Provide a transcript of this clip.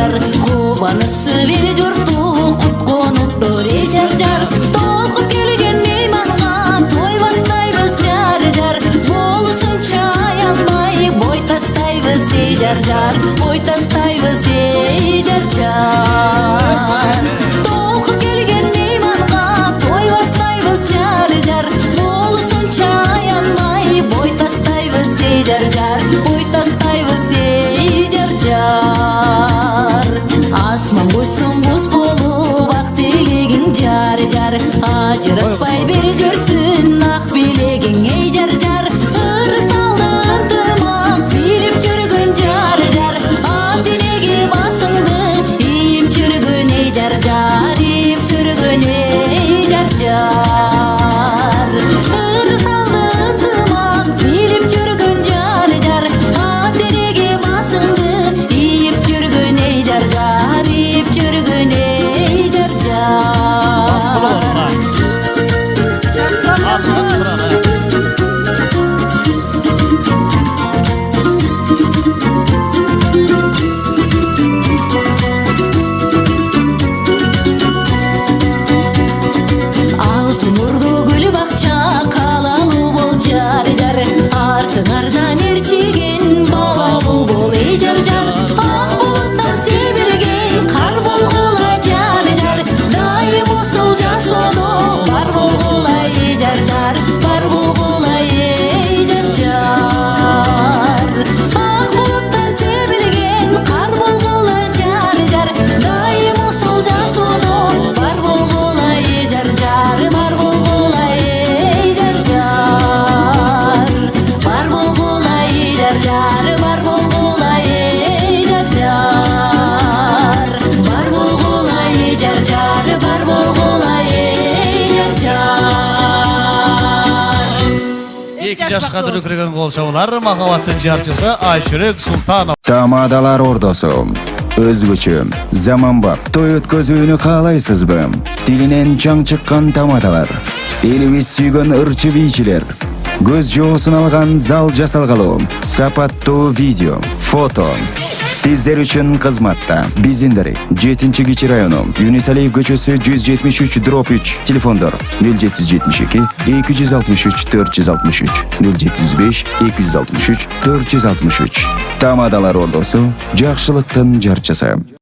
jar Kubanışı bir yurttu Kutkonup dore jar Tokup kelgen meymanga Toy bastayбыз jar Болушun çayanmay Boy taştayбыз jar Boy taştayбыз jar Tokup kelgen meymanga Toy bastayбыз jar Болушun çayanmay Boy taştayбыз jar Boy taştayбыз jar Asman boysun buz bolup Ak tilegin jar Ajıraspay birjörsün Ak bilegin ey jar Irsalın tırmak Bilip жүргөн jar Atinegi başыңды Iyip жүргөн ey jar Iyip жүргөн ey jar Irsalın tırmak Bilip жүргөн jar Atinegi başыңды Iyip жүргөн ey jar Iyip жүргөн ey jar Altın urdu gül bakça Kalalı bol jar Артыңардан ерчеген Балалы бол ей jar Ақ бұлыттан себілген Қар болғыла jar Дайым осыл жашону Бар болғыла ей jar Бар болғыла ей jar Ақ бұлыттан себілген Қар болғыла jar Дайым осыл жашону Бар болғыла ей jar Бар болғыла ей jar Бар болғыла ей jar Бар болғыла ей jar Бар болғыла ей jar Бар болғыла ей jar 2 жашқа дүркіреген қолшаулар махаббаттың жарчысы Айшүрек Султанов. Тамадалар ордосу. Өзгөчө, заманбап той өткөзүүнү каалайсызбы? Тилинен чаң чыккан тамадалар. Элибиз сүйгөн ырчы бийчилер. Көз жоосун алган зал жасалгалуу. Сапаттуу видео, фото. Сиздер үчүн кызматта. Биздин 7-кичи району, Юнисалиев көчөсү 173/3. Телефондор 0772 263 463 075 263 463. Тамадалар ордосу, жакшылыктын жарчысы.